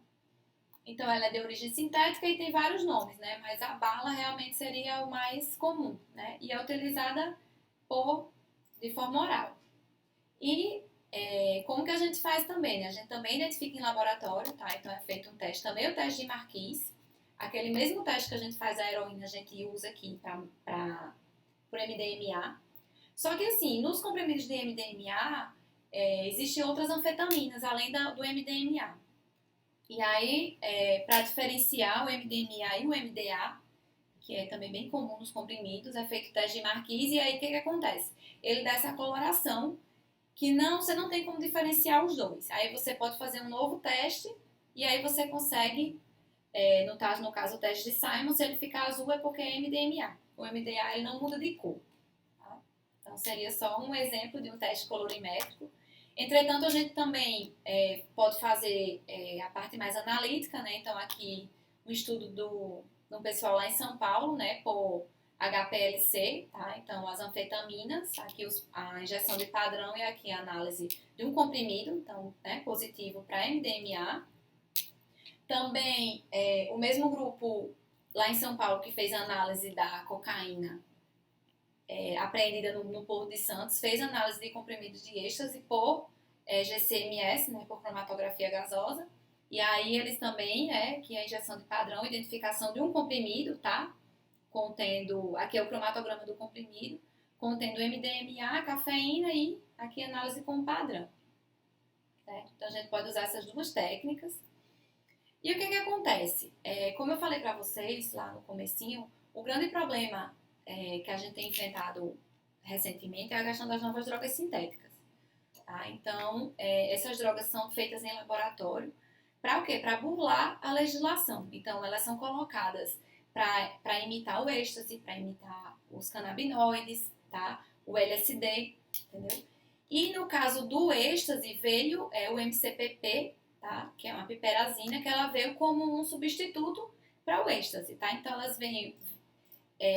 Então, ela é de origem sintética e tem vários nomes, né? Mas a bala realmente seria o mais comum, né? E é utilizada de forma oral. E como que a gente faz também, né? A gente também identifica em laboratório, tá? Então, é feito um teste, também o teste de Marquis. Aquele mesmo teste que a gente faz a heroína, a gente usa aqui para por MDMA. Só que assim, nos comprimidos de MDMA, existem outras anfetaminas além do MDMA. E aí, para diferenciar o MDMA e o MDA, que é também bem comum nos comprimidos, é feito o teste de Marquis, e aí o que acontece? Ele dá essa coloração que você não tem como diferenciar os dois. Aí você pode fazer um novo teste, e aí você consegue, no caso o teste de Simon, se ele ficar azul é porque é MDMA. O MDA ele não muda de cor. Tá? Então, seria só um exemplo de um teste colorimétrico. Entretanto, a gente também pode fazer a parte mais analítica, né? Então, aqui, um estudo do pessoal lá em São Paulo, né? Por HPLC, tá? Então, as anfetaminas, aqui a injeção de padrão e aqui a análise de um comprimido, então, né? Positivo para MDMA. Também, o mesmo grupo lá em São Paulo, que fez a análise da cocaína apreendida no Porto de Santos, fez análise de comprimidos de êxtase por GCMS, né, por cromatografia gasosa. E aí eles também, que é a injeção de padrão, identificação de um comprimido, tá? Contendo, aqui é o cromatograma do comprimido, contendo MDMA, cafeína e aqui análise com padrão. Certo? Então a gente pode usar essas duas técnicas. E o que acontece? Como eu falei para vocês lá no comecinho, o grande problema que a gente tem enfrentado recentemente é a questão das novas drogas sintéticas. Tá? Então, essas drogas são feitas em laboratório para o quê? Para burlar a legislação. Então, elas são colocadas para imitar o êxtase, para imitar os canabinoides, tá? O LSD, entendeu? E no caso do êxtase, veio o MCPP, tá? Que é uma piperazina, que ela veio como um substituto para o êxtase, tá? Então, elas vêm,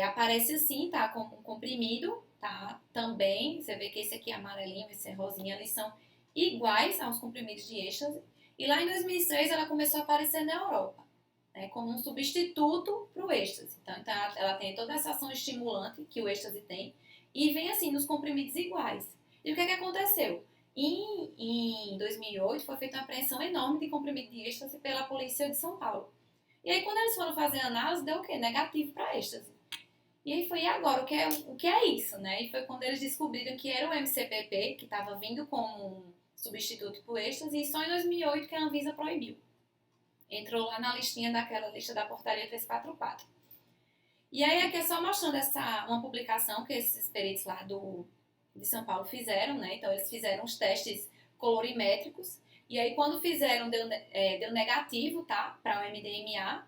aparece assim, tá? Como um comprimido, tá? Também, você vê que esse aqui é amarelinho, esse é rosinha, eles são iguais aos comprimidos de êxtase. E lá em 2006, ela começou a aparecer na Europa, né? Como um substituto para o êxtase. Então, ela tem toda essa ação estimulante que o êxtase tem e vem assim nos comprimidos iguais. E o que aconteceu? Em 2008 foi feita uma apreensão enorme de comprimido de êxtase pela polícia de São Paulo. E aí quando eles foram fazer a análise, deu o quê? Negativo para êxtase. E aí foi, e agora? O que é isso, né? E foi quando eles descobriram que era o MCPP, que estava vindo como um substituto para o êxtase, e só em 2008 que a Anvisa proibiu. Entrou lá na listinha daquela lista da portaria 344. E aí aqui é só mostrando uma publicação que esses peritos lá de São Paulo fizeram, né? Então eles fizeram os testes colorimétricos, e aí quando fizeram deu negativo, tá? Para o MDMA,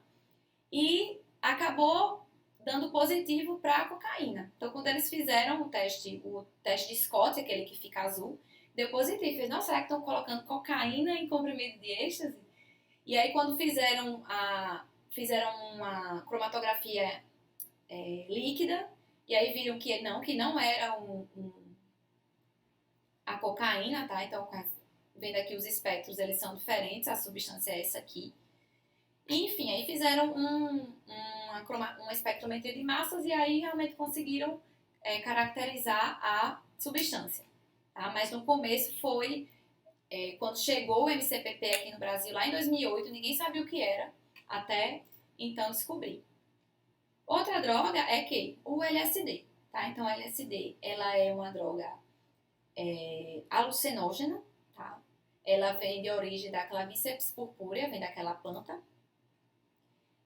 e acabou dando positivo para a cocaína. Então quando eles fizeram o teste de Scott, aquele que fica azul, deu positivo. Fez, nossa, será que estão colocando cocaína em comprimido de êxtase? E aí quando fizeram uma cromatografia líquida, e aí viram que não era a cocaína, tá? Então, vendo aqui os espectros, eles são diferentes, a substância é essa aqui. E, enfim, aí fizeram uma espectrometria de massas e aí realmente conseguiram caracterizar a substância. Tá? Mas no começo foi, quando chegou o MCPP aqui no Brasil, lá em 2008, ninguém sabia o que era, até então descobrir. Outra droga é o LSD, tá? Então, a LSD, ela é uma droga alucinógena, tá? Ela vem de origem da Clavíceps purpúrea, vem daquela planta.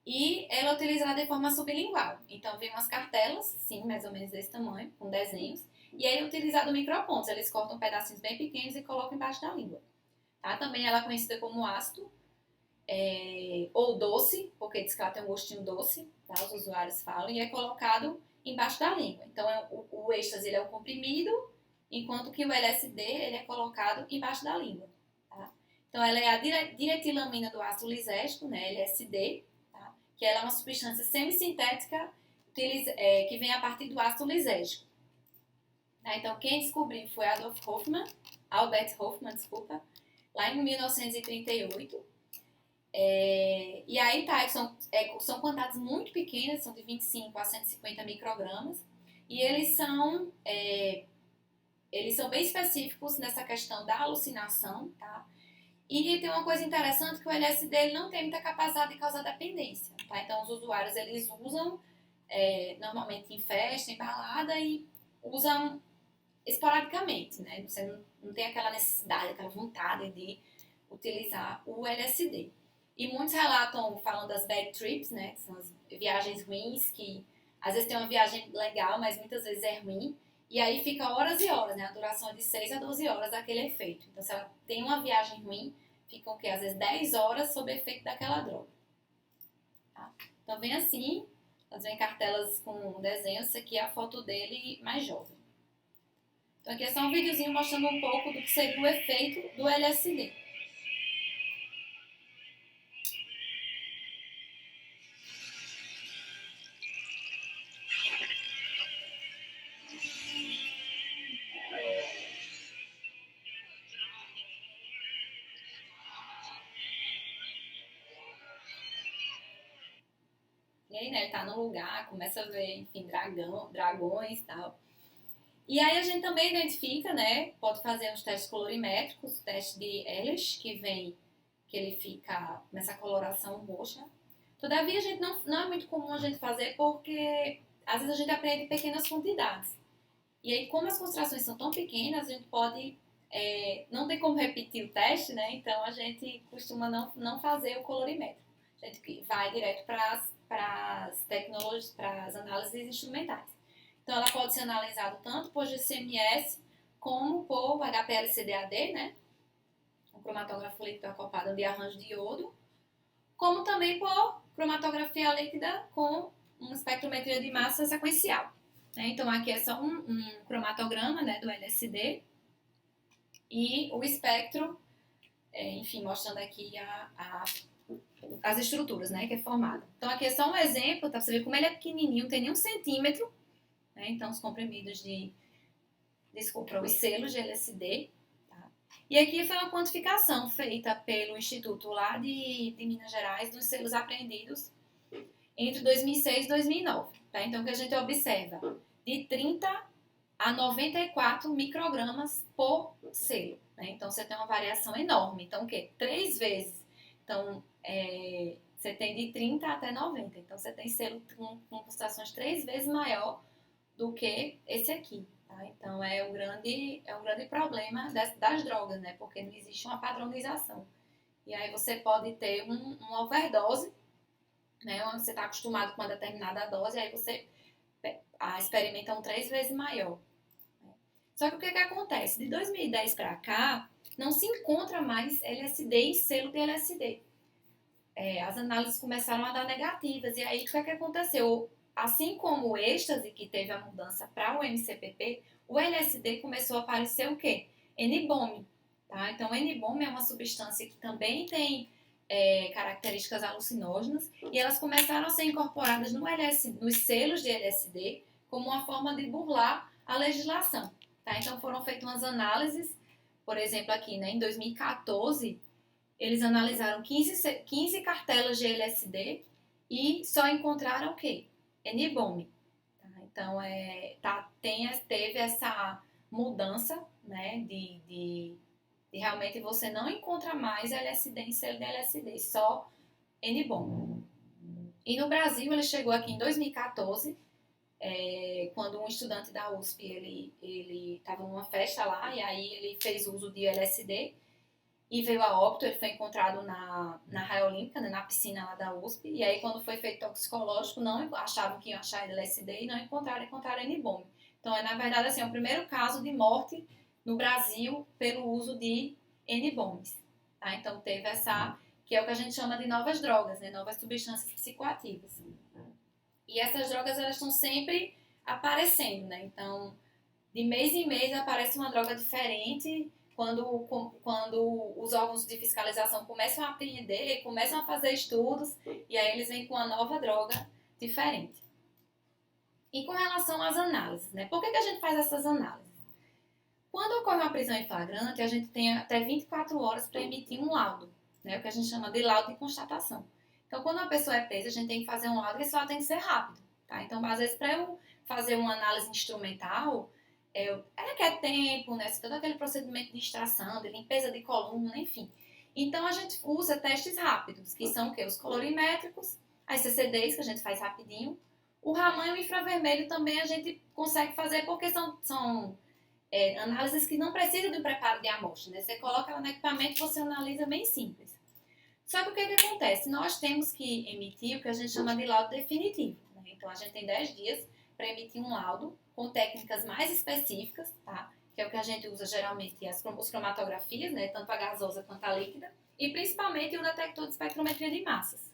E ela é utilizada de forma sublingual. Então, vem umas cartelas, sim, mais ou menos desse tamanho, com desenhos. E aí é utilizado micropontos. Eles cortam pedacinhos bem pequenos e colocam embaixo da língua. Tá? Também ela é conhecida como ácido, ou doce, porque diz que ela tem um gostinho doce, tá? Os usuários falam, e é colocado embaixo da língua. Então, o êxtase ele é um comprimido, enquanto que o LSD ele é colocado embaixo da língua. Tá? Então, ela é a diretilamina do ácido lisérgico, né, LSD, tá? Que ela é uma substância semissintética que vem a partir do ácido lisérgico. Tá? Então, quem descobriu foi Albert Hofmann, lá em 1938. E aí tá, são quantidades muito pequenas, são de 25 a 150 microgramas, e eles são bem específicos nessa questão da alucinação, tá? E tem uma coisa interessante que o LSD ele não tem muita capacidade de causar dependência, tá? Então os usuários eles usam normalmente em festa, em balada, e usam esporadicamente, né? Você não tem aquela necessidade, aquela vontade de utilizar o LSD. E muitos falam das bad trips, né? Que são as viagens ruins, que às vezes tem uma viagem legal, mas muitas vezes é ruim. E aí fica horas e horas, né? A duração é de 6 a 12 horas daquele efeito. Então, se ela tem uma viagem ruim, ficam o quê? Às vezes 10 horas sob efeito daquela droga. Tá? Então, vem assim, elas vêm cartelas com desenhos. Essa aqui é a foto dele mais jovem. Então, aqui é só um videozinho mostrando um pouco do que seria o efeito do LSD. E aí, né, ele tá num lugar, começa a ver, enfim, dragões e tal. E aí a gente também identifica, né, pode fazer uns testes colorimétricos, o teste de Ehrlich, que ele fica nessa coloração roxa. Todavia, a gente não é muito comum a gente fazer porque às vezes a gente aprende em pequenas quantidades. E aí, como as concentrações são tão pequenas, a gente pode não tem como repetir o teste, né? Então a gente costuma não fazer o colorimétrico. A gente vai direto para as tecnologias, para as análises instrumentais. Então ela pode ser analisada tanto por GCMS como por HPLC-DAD, né? Um cromatógrafo líquido acoplado de arranjo de iodo, como também por cromatografia líquida com uma espectrometria de massa sequencial. Né? Então aqui é só um cromatograma, né, do LSD e o espectro, enfim, mostrando aqui as estruturas, né, que é formada. Então aqui é só um exemplo, tá? Pra você ver como ele é pequenininho, não tem nem 1 centímetro, né? Então os comprimidos os selos de LSD. Tá? E aqui foi uma quantificação feita pelo Instituto lá de Minas Gerais dos selos apreendidos entre 2006 e 2009. Tá? Então o que a gente observa? De 30 a 94 microgramas por selo, né? Então, você tem uma variação enorme. Então, o quê? 3 vezes. Então, você tem de 30 até 90. Então, você tem selo com concentrações 3 vezes maior do que esse aqui. Tá? Então, é um grande problema das drogas, né? Porque não existe uma padronização. E aí você pode ter uma overdose, né? Você está acostumado com uma determinada dose, aí você experimenta 3 vezes maior. Só que o que acontece? De 2010 para cá, não se encontra mais LSD em selo de LSD. As análises começaram a dar negativas. E aí, o que aconteceu? Assim como o êxtase, que teve a mudança para o MCPP, o LSD começou a aparecer o quê? N-BOM. Tá? Então, o N-BOM é uma substância que também tem características alucinógenas e elas começaram a ser incorporadas nos selos de LSD como uma forma de burlar a legislação. Tá? Então, foram feitas umas análises, por exemplo, aqui, né, em 2014, eles analisaram 15 cartelas de LSD e só encontraram o quê? N-BOM. Tá? Então, teve essa mudança, né, de realmente você não encontra mais LSD em selo de LSD, só N-BOM. E no Brasil, ele chegou aqui em 2014, quando um estudante da USP, ele estava numa festa lá, e aí ele fez uso de LSD, e veio a óbito. Ele foi encontrado na raia olímpica, né, na piscina lá da USP, e aí quando foi feito toxicológico, não achavam que iam achar LSD e não encontraram N-BOM. Então, na verdade, assim, é o primeiro caso de morte no Brasil pelo uso de N-BOMs. Tá? Então, teve que é o que a gente chama de novas drogas, né, novas substâncias psicoativas. E essas drogas, elas estão sempre aparecendo, né? Então, de mês em mês aparece uma droga diferente. Quando os órgãos de fiscalização começam a apreender, começam a fazer estudos, e aí eles vêm com uma nova droga diferente. E com relação às análises, né? Por que a gente faz essas análises? Quando ocorre uma prisão em flagrante, a gente tem até 24 horas para emitir um laudo, né? O que a gente chama de laudo de constatação. Então, quando uma pessoa é presa, a gente tem que fazer um laudo, e esse laudo tem que ser rápido. Tá? Então, às vezes, para eu fazer uma análise instrumental, requer tempo, né? Todo aquele procedimento de extração, de limpeza de coluna, enfim. Então, a gente usa testes rápidos, que são o quê? Os colorimétricos, as CCDs, que a gente faz rapidinho. O Raman e o infravermelho também a gente consegue fazer, porque são análises que não precisam de um preparo de amostra, né? Você coloca ela no equipamento e você analisa bem simples. Só que o que acontece? Nós temos que emitir o que a gente chama de laudo definitivo. Né? Então, a gente tem 10 dias para emitir um laudo com técnicas mais específicas, tá? Que é o que a gente usa geralmente, as cromatografias, né? Tanto a gasosa quanto a líquida, e principalmente o detector de espectrometria de massas.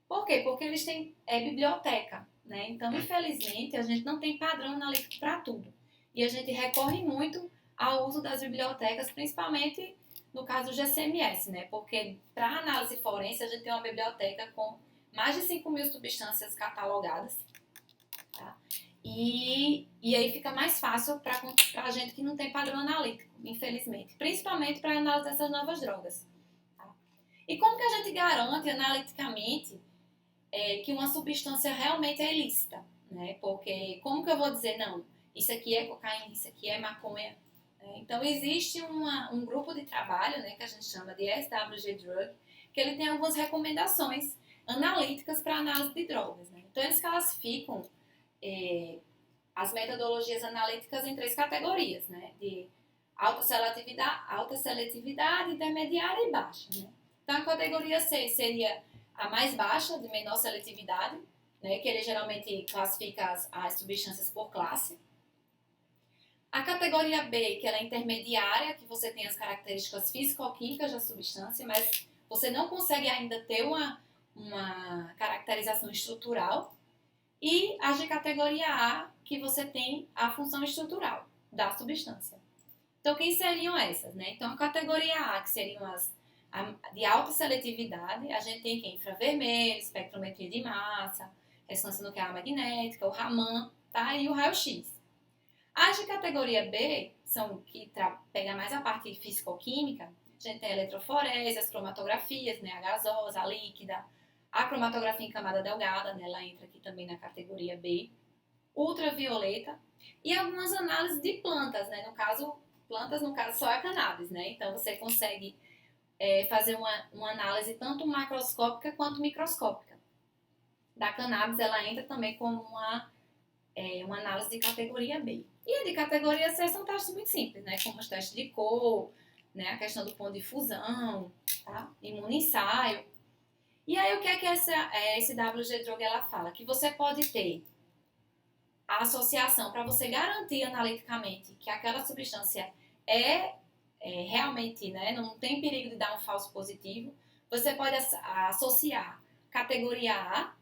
Por quê? Porque eles têm biblioteca, né? Então, infelizmente, a gente não tem padrão analítico para tudo. E a gente recorre muito ao uso das bibliotecas, principalmente no caso do GCMS, né? Porque para análise forense a gente tem uma biblioteca com mais de 5.000 substâncias catalogadas, tá? E aí fica mais fácil para a gente que não tem padrão analítico, infelizmente. Principalmente para análise dessas novas drogas. Tá? E como que a gente garante analiticamente que uma substância realmente é ilícita? Né? Porque como que eu vou dizer, não, isso aqui é cocaína, isso aqui é maconha? Então, existe um grupo de trabalho, né, que a gente chama de SWG Drug, que ele tem algumas recomendações analíticas para análise de drogas. Né? Então, eles classificam as metodologias analíticas em 3 categorias, né, de alta seletividade, intermediária e baixa. Né? Então, a categoria C seria a mais baixa, de menor seletividade, né, que ele geralmente classifica as substâncias por classe. A categoria B, que ela é intermediária, que você tem as características físico-químicas da substância, mas você não consegue ainda ter uma caracterização estrutural. E as de categoria A, que você tem a função estrutural da substância. Então, quem seriam essas? Né? Então, a categoria A, que seriam as de alta seletividade, a gente tem aqui infravermelho, espectrometria de massa, ressonância nuclear magnética, o Raman, tá? E o raio-x. As de categoria B, são que pega mais a parte físico-química, a gente tem a eletroforese, as cromatografias, né, a gasosa, a líquida, a cromatografia em camada delgada, né, ela entra aqui também na categoria B. ultravioleta e algumas análises de plantas, né? Plantas no caso só a cannabis, né? Então você consegue fazer uma análise tanto macroscópica quanto microscópica. Da cannabis ela entra também como uma análise de categoria B. E a de categoria C são testes muito simples, né? Como os testes de cor, né? A questão do ponto de fusão, tá? Imunoensaio. E aí o que é que esse WG Drug ela fala? Que você pode ter a associação para você garantir analiticamente que aquela substância é realmente, né, não tem perigo de dar um falso positivo. Você pode associar categoria A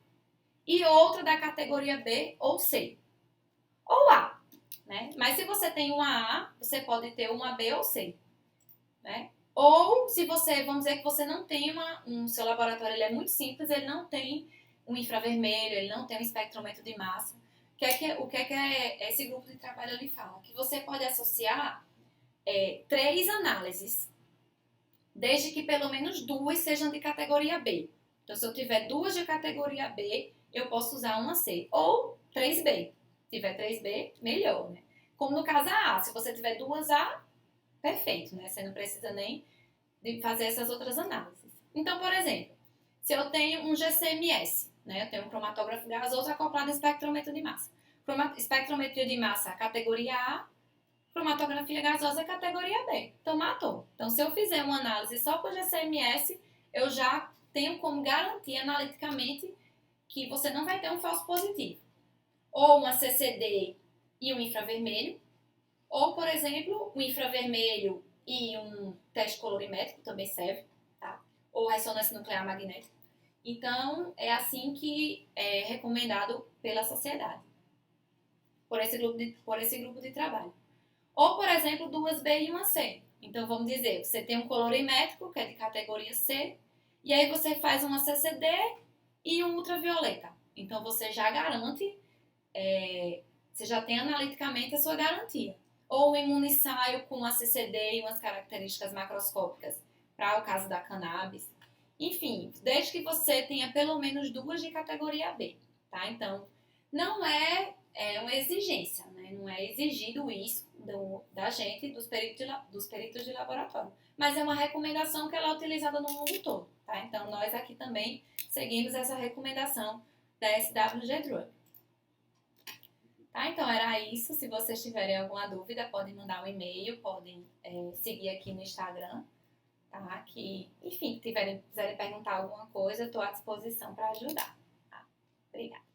e outra da categoria B ou C. Ou A, né? Mas se você tem uma A, você pode ter uma B ou C, né? Ou se você, vamos dizer que você não tem seu laboratório ele é muito simples, ele não tem um infravermelho, ele não tem um espectrômetro de massa. O que é esse grupo de trabalho ali fala? Que você pode associar 3 análises, desde que pelo menos 2 sejam de categoria B. Então, se eu tiver 2 de categoria B, eu posso usar uma C. Ou 3B. Se tiver 3B, melhor, né? Como no caso A. Se você tiver 2 A, perfeito, né? Você não precisa nem de fazer essas outras análises. Então, por exemplo, se eu tenho um GCMS, né? Eu tenho um cromatógrafo gasoso acoplado em espectrômetro de massa. Espectrometria de massa, categoria A, cromatografia gasosa, categoria B. Então, matou. Então, se eu fizer uma análise só com GCMS, eu já tenho como garantir analiticamente que você não vai ter um falso positivo. Ou uma CCD e um infravermelho, ou, por exemplo, um infravermelho e um teste colorimétrico também serve, tá? Ou ressonância nuclear magnética. Então, é assim que é recomendado pela sociedade, por esse grupo de trabalho. Ou, por exemplo, 2B e uma C. Então, vamos dizer, você tem um colorimétrico, que é de categoria C, e aí você faz uma CCD e um ultravioleta. Então, você já garante, você já tem analiticamente a sua garantia. Ou um imunoensaio com uma CCD e umas características macroscópicas, para o caso da cannabis. Enfim, desde que você tenha pelo menos 2 de categoria B, tá? Então, não é uma exigência, né? Não é exigido isso da gente, dos peritos de laboratório. Mas é uma recomendação que ela é utilizada no mundo todo, tá? Então, nós aqui também seguimos essa recomendação da SWG Drug. Tá? Então, era isso. Se vocês tiverem alguma dúvida, podem mandar um e-mail, podem seguir aqui no Instagram, tá? Enfim, quiserem perguntar alguma coisa, eu estou à disposição para ajudar. Tá? Obrigada.